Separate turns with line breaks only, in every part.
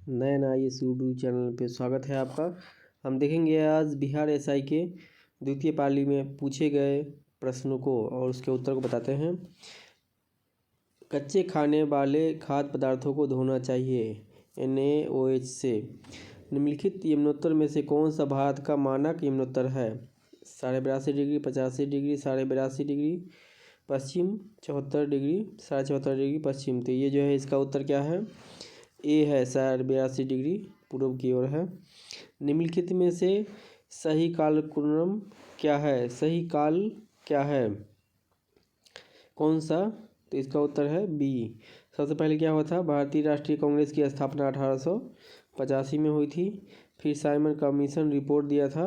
नए IAS YouTube channel पे स्वागत है आपका। हम देखेंगे आज बिहार SI के द्वितीय पाली में पूछे गए प्रश्नों को और उसके उत्तर को बताते हैं। कच्चे खाने वाले खाद्य पदार्थों को धोना चाहिए NaOH से। निम्नलिखित यमुनोत्तर में से कौन सा भारत का मानक यमुनोत्तर है? 82.5 डिग्री, 85 डिग्री, 82.5 डिग्री पश्चिम, 74 डिग्री, 74.5 डिग्री पश्चिम। तो ये जो है इसका उत्तर क्या है? ए है 82 डिग्री पूर्व की ओर है। निम्नलिखित में से सही कालक्रम क्या है? सही काल क्या है? कौन सा? तो इसका उत्तर है बी। सबसे पहले क्या हुआ था? भारतीय राष्ट्रीय कांग्रेस की स्थापना 1885 में हुई थी। फिर साइमन कमीशन रिपोर्ट दिया था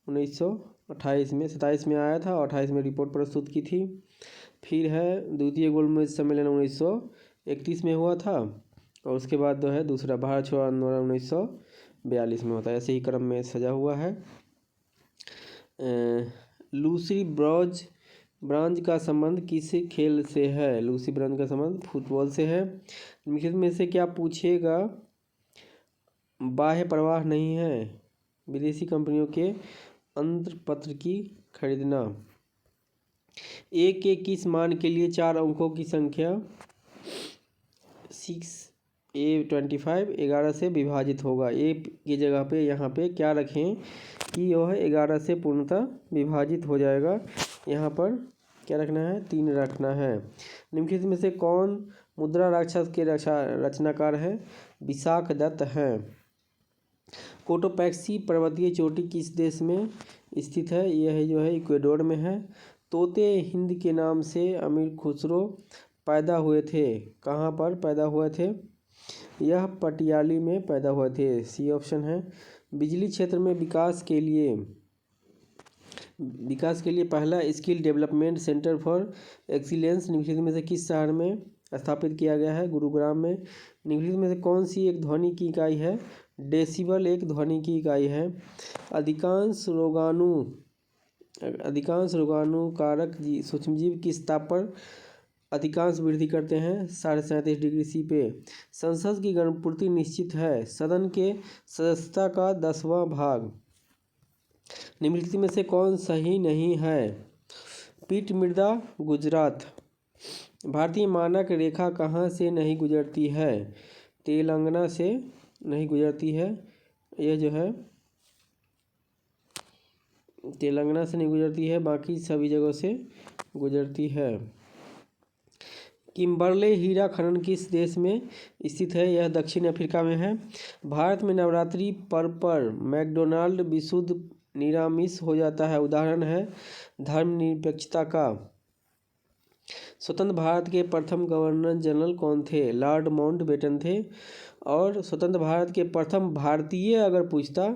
1928 में, 27 में आया था और 28 में रिपोर्ट प्रस्तुत की थी। फिर है द्वितीय गोलमेज सम्मेलन 1931 में हुआ था और उसके बाद जो है दूसरा भारत छोड़ो आंदोलन 1942 में होता है। ऐसे ही क्रम में सजा हुआ है। लूसी ब्रांज का संबंध किस खेल से है? लूसी ब्रांज का संबंध फुटबॉल से है। निम्नलिखित में से क्या पूछेगा? बाह्य प्रवाह नहीं है विदेशी कंपनियों के अंतरपत्र की खरीदना। ए के किस मान के लिए 4 अंकों की संख्या 6A25 11 से विभाजित होगा? ए की जगह पे यहाँ पे क्या रखें कि यह 11 से पूर्णतः विभाजित हो जाएगा। यहाँ पर क्या रखना है? 3 रखना है। निम्नलिखित में से कौन मुद्रा राक्षस के रचनाकार है? विशाख दत्त हैं। कोटोपैक्सी पर्वतीय चोटी किस देश में स्थित है? यह जो है इक्वाडोर में है। तोते हिंद के नाम से अमीर खुसरो पैदा हुए थे। कहाँ पर पैदा हुए थे? यह पटियाली में पैदा हुए थे। सी ऑप्शन है। बिजली क्षेत्र में विकास के लिए पहला skill development centre for excellence निम्नलिखित में से किस शहर में स्थापित किया गया है? गुरुग्राम में। निम्नलिखित में से कौन सी एक ध्वनि की इकाई है? डेसिबल एक ध्वनि की इकाई है। अधिकांश रोगाणुकारक सूक्ष्मजीव किस ताप पर अधिकांश वृद्धि करते हैं? 37.5 डिग्री C पे। संसद की गणपूर्ति निश्चित है। सदन के सदस्यता का 10वां भाग निम्नलिखित में से कौन सही नहीं है? पीट मृदा गुजरात। भारतीय मानक रेखा कहाँ से नहीं गुजरती है? तेलंगाना से नहीं गुजरती है। यह जो है तेलंगाना से नहीं गुजरती है, बाकी सभी जगहों से गुजरती है। किम्बरले हीरा खनन किस देश में स्थित है? यह दक्षिण अफ्रीका में है। भारत में नवरात्रि पर्व पर मैकडोनाल्ड विशुद्ध निरामिष हो जाता है। उदाहरण है धर्मनिरपेक्षता का। स्वतंत्र भारत के प्रथम गवर्नर जनरल कौन थे? लॉर्ड माउंटबेटन थे। और स्वतंत्र भारत के प्रथम भारतीय अगर पूछता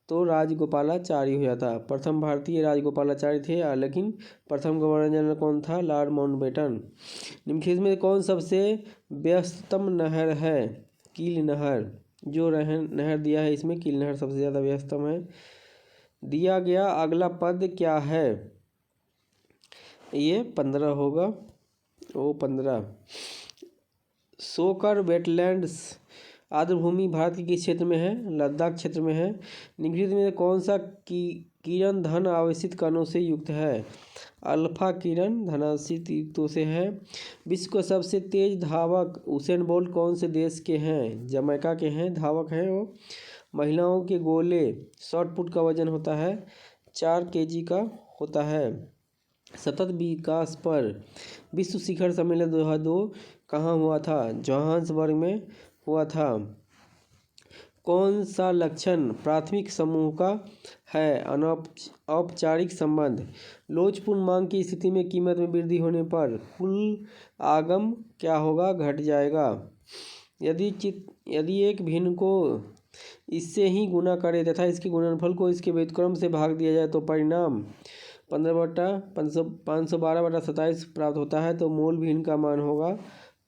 तो राजगोपालाचारी हो जाता। प्रथम भारतीय राजगोपालाचारी थे, लेकिन प्रथम गवर्नर जनरल कौन था? Lord Mountbatten. निम्नलिखित में कौन सबसे व्यस्ततम नहर है? कील नहर। जो नहर दिया है इसमें कील नहर सबसे ज़्यादा व्यस्ततम है। दिया गया अगला पद क्या है? ये 15 होगा। वो 15। सोकर वेटलैंड्स आर्द्रभूमि भारत के किस क्षेत्र में है? लद्दाख क्षेत्र में है। निम्नलिखित में कौन सा किरण धन आवेशित कणों से युक्त है? अल्फा किरण धनावेशित युक्तों से है। विश्व का सबसे तेज धावक उसेन बोल्ट कौन से देश के हैं? जमैका के हैं, धावक हैं वो। महिलाओं के गोले शॉट पुट का वजन होता है 4 kg का होता है। सतत विकास पर विश्व शिखर सम्मेलन 2002 कहाँ हुआ था? जोहान्सबर्ग में हुआ था। कौन सा लक्षण प्राथमिक समूह का है? अनौपचारिक संबंध। लोचपूर्ण मांग की स्थिति में कीमत में वृद्धि होने पर कुल आगम क्या होगा? घट जाएगा। यदि एक भिन्न को इससे ही गुना करे तथा इसके गुणनफल को इसके व्युत्क्रम से भाग दिया जाए तो परिणाम 15/512/27 प्राप्त होता है। तो मूल भिन्न का मान होगा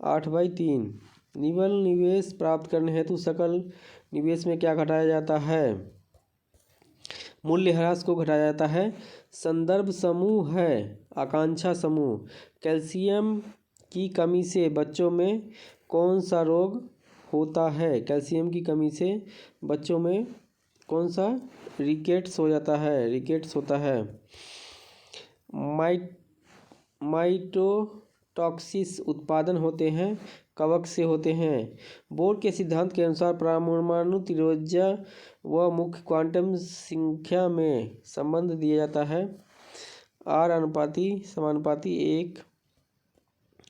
8/3। निवल निवेश प्राप्त करने हेतु सकल निवेश में क्या घटाया जाता है? मूल्यह्रास को घटाया जाता है। संदर्भ समूह है आकांक्षा समूह। कैल्शियम की कमी से बच्चों में कौन सा रोग होता है? कैल्शियम की कमी से बच्चों में कौन सा रिकेट्स हो जाता है? रिकेट्स होता है। माइटोटॉक्सिस उत्पादन होते हैं कवक से होते हैं। बोर के सिद्धांत के अनुसार परमाणु त्रिज्या व मुख्य क्वांटम संख्या में संबंध दिया जाता है R=1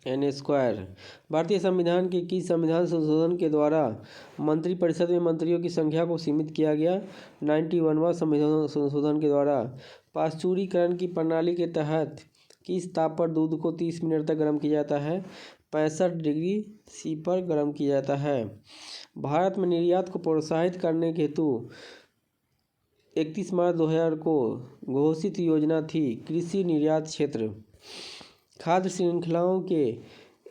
n²। भारतीय संविधान के किस संविधान संशोधन के द्वारा मंत्रिपरिषद में मंत्रियों की संख्या को सीमित किया गया? 91वां संविधान संशोधन के द्वारा। पाश्चुरीकरण की प्रणाली के तहत किस ताप पर दूध को 30 मिनट तक गर्म किया जाता है? 65 डिग्री सी पर गर्म किया जाता है। भारत में निर्यात को प्रोत्साहित करने के हेतु 31 मार्च 2000 को घोषित योजना थी कृषि निर्यात क्षेत्र। खाद्य श्रृंखलाओं के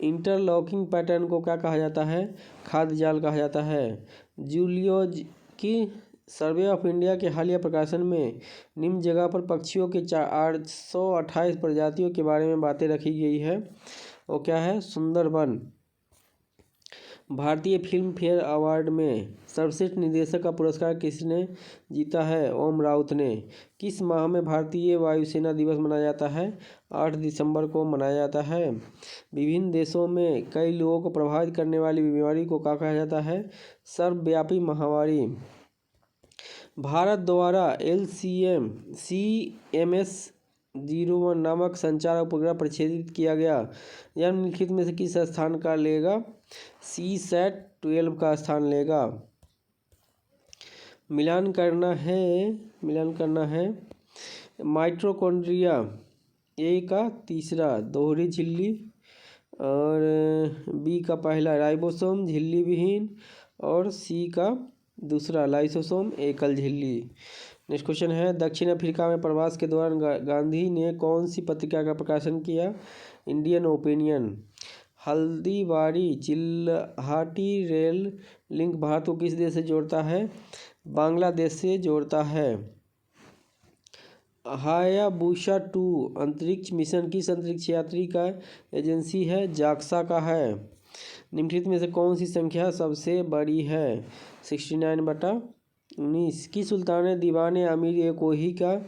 इंटरलॉकिंग पैटर्न को क्या कहा जाता है? खाद्य जाल कहा जाता है। जूलॉजी सर्वे ऑफ इंडिया के हालिया प्रकाशन में निम्न जगह पर पक्षियों के 828 प्रजातियों के बारे में बातें रखी गई है। वो क्या है? सुंदरबन। भारतीय फिल्म फेयर अवार्ड में सर्वश्रेष्ठ निर्देशक का पुरस्कार किसने जीता है? ओम राउत ने। किस माह में भारतीय वायुसेना दिवस मनाया जाता है? 8 दिसंबर को मनाया जाता है। विभिन्न देशों में कई लोगों को प्रभावित करने वाली बीमारी को क्या कहा जाता है? सर्वव्यापी महामारी। भारत द्वारा LCM-CMS-01 नामक संचार उपग्रह प्रक्षेपित किया गया। यह निम्नलिखित में से किस स्थान का लेगा? CSAT-12 का स्थान लेगा। मिलान करना है। माइटोकॉन्ड्रिया A का तीसरा दोहरी झिल्ली और B का पहला राइबोसोम झिल्ली विहीन और C का दूसरा लाइसोसोम एकल झिल्ली। नेक्स्ट क्वेश्चन है, दक्षिण अफ्रीका में प्रवास के दौरान गांधी ने कौन सी पत्रिका का प्रकाशन किया? Indian Opinion. Haldibari Chilahati rail link Bharat को किस देश से जोड़ता है? बांग्लादेश से जोड़ता है। हायाबुसा 2 अंतरिक्ष मिशन किस अंतरिक्ष यात्री का एजेंसी है? जाक्सा का है। निम्नलिखित में से कौन सी संख्या सबसे बड़ी है? 69/19। किस सुल्तान ने दीवान अमीर कोही का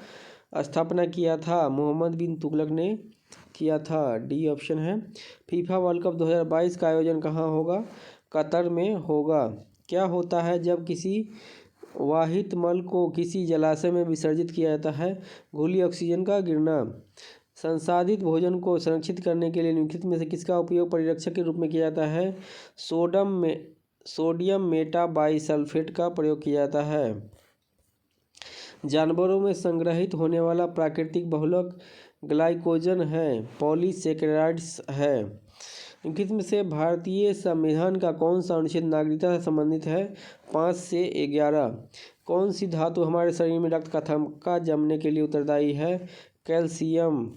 स्थापना किया था? मोहम्मद बिन तुगलक ने किया था। डी ऑप्शन है। फीफा वर्ल्ड कप 2022 का आयोजन कहाँ होगा? कतर में होगा। क्या होता है जब किसी वाहित मल को किसी जलाशय में विसर्जित किया जाता है? घुली ऑक्सीजन का गिरना। संसाधित भोजन को संरक्षित करने के लिए निम्नलिखित में से किसका उपयोग परिरक्षक के रूप में किया जाता है? सोडियम मेटाबाइसल्फेट का प्रयोग किया जाता है। जानवरों में संग्रहित होने वाला प्राकृतिक बहुलक ग्लाइकोजन है, पॉलीसेकेराइड्स है। निम्नलिखित में से भारतीय संविधान का कौन सा अनुच्छेद नागरिकता से संबंधित है? 5 से 11। कौन सी धातु हमारे शरीर में रक्त का थक्का जमने के लिए उत्तरदायी है? कैल्शियम।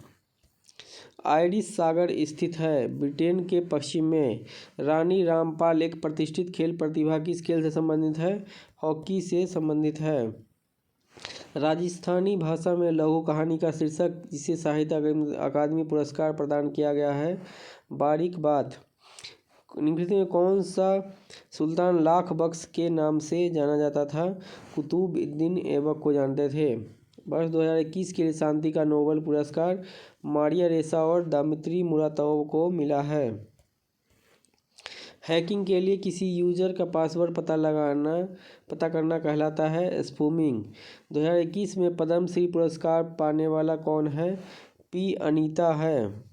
आयरिश सागर स्थित है ब्रिटेन के पश्चिम में। रानी रामपाल एक प्रतिष्ठित खेल प्रतिभा किस खेल से संबंधित है? हॉकी से संबंधित है। राजस्थानी भाषा में लघु कहानी का शीर्षक जिसे साहित्य अकादमी पुरस्कार प्रदान किया गया है? बारीक बात। निम्नलिखित में कौन सा सुल्तान लाख बख्श के नाम से जाना जाता था? कुतुबुद्दीन ऐबक को जानते थे। वर्ष 2021 के लिए शांति का नोबेल पुरस्कार मारिया रेसा और दमित्री मुरातोव को मिला है। हैकिंग के लिए किसी यूजर का पासवर्ड पता करना कहलाता है स्पूमिंग। 2021 में पद्मश्री पुरस्कार पाने वाला कौन है? पी अनीता है।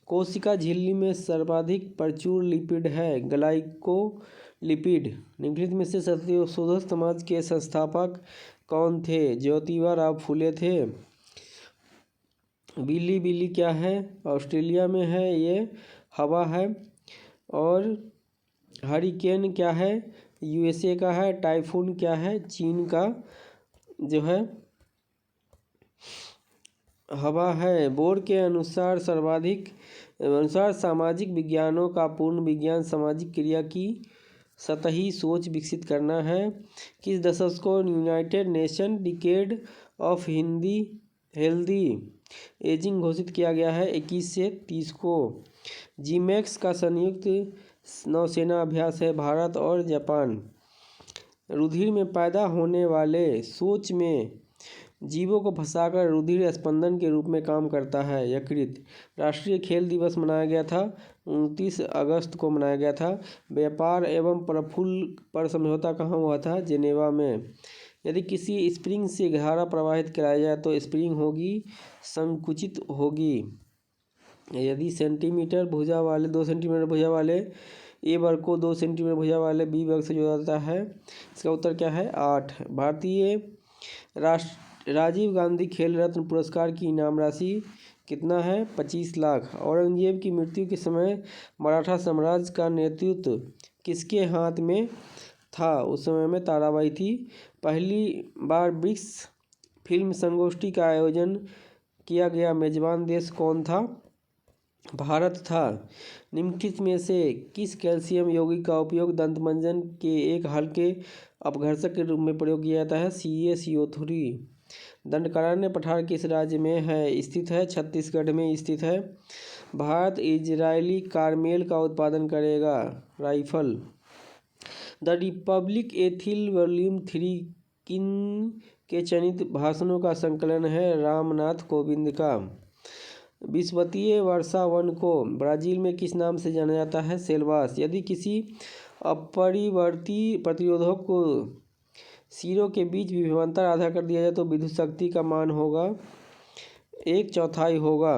कोशिका झिल्ली में सर्वाधिक प्रचुर लिपिड है ग्लाइकोलिपिड। निम्नलिखित में से सत्यशोधक समाज के संस्थापक कौन थे? ज्योतिबा राव फूले थे। बिली क्या है? ऑस्ट्रेलिया में है, ये हवा है। और हरिकेन क्या है? USA का है। टाइफून क्या है? चीन का जो है हवा है। बोर के अनुसार सामाजिक विज्ञानों का पूर्ण विज्ञान सामाजिक क्रिया की सतही सोच विकसित करना है। किस दशक को United nation decade of healthy ageing घोषित किया गया है? 21 से 30 को। जीमैक्स का संयुक्त नौसेना अभ्यास है भारत और जापान। रुधिर में पैदा होने वाले सोच में जीवों को फंसाकर रुधिर स्पंदन के रूप में काम करता है यकृत। राष्ट्रीय खेल दिवस मनाया गया था 29 अगस्त को मनाया गया था। व्यापार एवं प्रफुल्ल पर समझौता कहाँ हुआ था? जेनेवा में। यदि किसी स्प्रिंग से धारा प्रवाहित कराया जाए तो स्प्रिंग होगी संकुचित होगी। यदि सेंटीमीटर भुजा वाले 2 सेंटीमीटर भुजा वाले ए वर्ग को 2 सेंटीमीटर भुजा वाले बी वर्ग से जोड़ा जाता है, इसका उत्तर क्या है? 8। भारतीय राजीव गांधी खेल रत्न पुरस्कार की इनाम राशि कितना है? 25 लाख। औरंगजेब की मृत्यु के समय मराठा साम्राज्य का नेतृत्व किसके हाथ में था? उस समय में ताराबाई थी। पहली बार ब्रिक्स फिल्म संगोष्ठी का आयोजन किया गया मेजबान देश कौन था? भारत था। निम्नलिखित में से किस कैल्शियम यौगिक का उपयोग दंतमंजन के एक हल्के अपघर्षक के रूप में प्रयोग किया जाता है? CaCO3। दंडकारण्य पठार किस राज्य में है स्थित है? छत्तीसगढ़ में स्थित है। भारत इजरायली कारमेल का उत्पादन करेगा? Rifle. The Republic ethyl volume 3 किन के चयनित भाषणों का संकलन है? रामनाथ कोविंद का। विषुवतीय वर्षा वन को ब्राजील में किस नाम से जाना जाता है? सेल्वास। यदि किसी अपरिवर्ती प्रतिरोधक को सिरों के बीच विभवांतर आधा कर दिया जाए तो विद्युत शक्ति का मान होगा 1/4 होगा।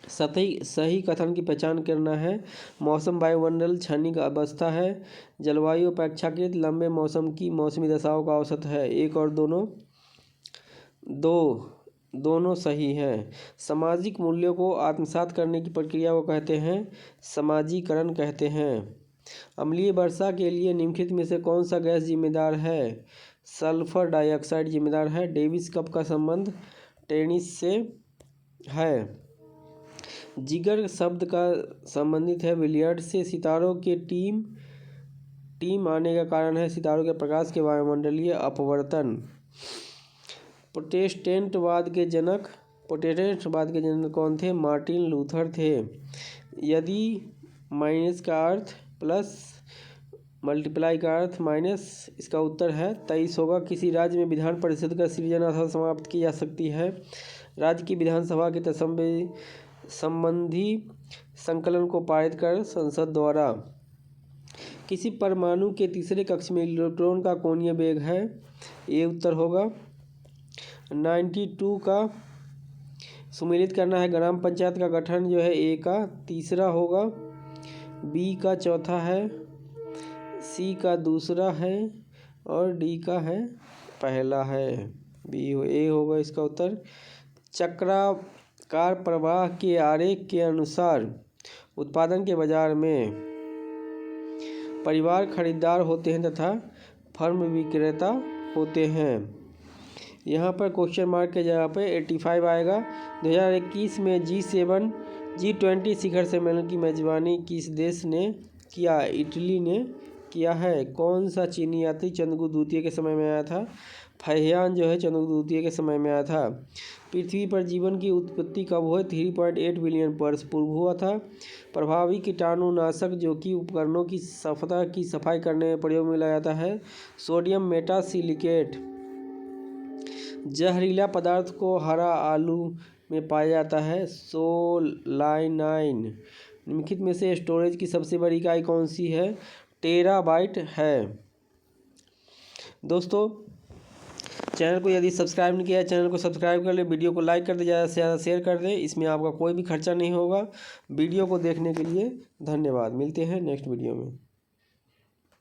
सही कथन की पहचान करना है। मौसम वायुमंडल क्षणिक अवस्था है। जलवायु अपेक्षाकृत लंबे मौसम की मौसमी दशाओं का औसत है। एक और दोनों सही हैं। सामाजिक मूल्यों को आत्मसात करने की प्रक्रिया को कहते हैं समाजीकरण कहते हैं। अम्लीय वर्षा के लिए निम्नलिखित में से कौन सा गैस जिम्मेदार है? सल्फर डाइऑक्साइड जिम्मेदार है। डेविस कप का संबंध टेनिस से है। जिगर शब्द का संबंधित है बिलियर्ड से। सितारों के टीम आने का कारण है सितारों के प्रकाश के वायुमंडलीय अपवर्तन। प्रोटेस्टेंटवाद के जनक कौन थे? मार्टिन लूथर थे। यदि माइनस का अर्थ प्लस मल्टीप्लाई का अर्थ माइनस, इसका उत्तर है 23 होगा। किसी राज्य में विधान परिषद का सृजन अथवा समाप्त की जा सकती है? राज्य की विधानसभा के संबंधी संकलन को पारित कर संसद द्वारा। किसी परमाणु के तीसरे कक्ष में इलेक्ट्रॉन का कोणीय वेग है? ये उत्तर होगा 92 का। सुमेलित करना है। ग्राम पंचायत का गठन जो है ए का तीसरा होगा, बी का चौथा है, सी का दूसरा है और डी का है पहला है। ए होगा इसका उत्तर। चक्राकार प्रवाह के आरेख के अनुसार उत्पादन के बाजार में परिवार खरीदार होते हैं तथा फर्म विक्रेता होते हैं। यहाँ पर क्वेश्चन मार्क के जगह पे 85 आएगा। 2021 में G20 शिखर सम्मेलन की मेजबानी किस देश ने किया? इटली ने किया है। कौन सा चीनी यात्री चंद्रगुप्त द्वितीय के समय में आया था? फहियान जो है चंद्रगुप्त द्वितीय के समय में आया था। पृथ्वी पर जीवन की उत्पत्ति कब हुई? 3.8 बिलियन वर्ष पूर्व हुआ था। प्रभावी कीटाणुनाशक जो कि उपकरणों की सफाई करने में प्रयोग में लाया जाता है? Sodium metasilicate. जहरीला पदार्थ को हरा आलू में पाया जाता है? सोलानाइन। निम्नलिखित में से स्टोरेज की सबसे बड़ी इकाई कौन सी है? टेराबाइट है। दोस्तों चैनल को यदि सब्सक्राइब नहीं किया है चैनल को सब्सक्राइब कर ले, वीडियो को लाइक कर दे, ज़्यादा से ज़्यादा शेयर कर दें। इसमें आपका कोई भी खर्चा नहीं होगा। वीडियो को देखने के लिए धन्यवाद। मिलते हैं नेक्स्ट वीडियो में।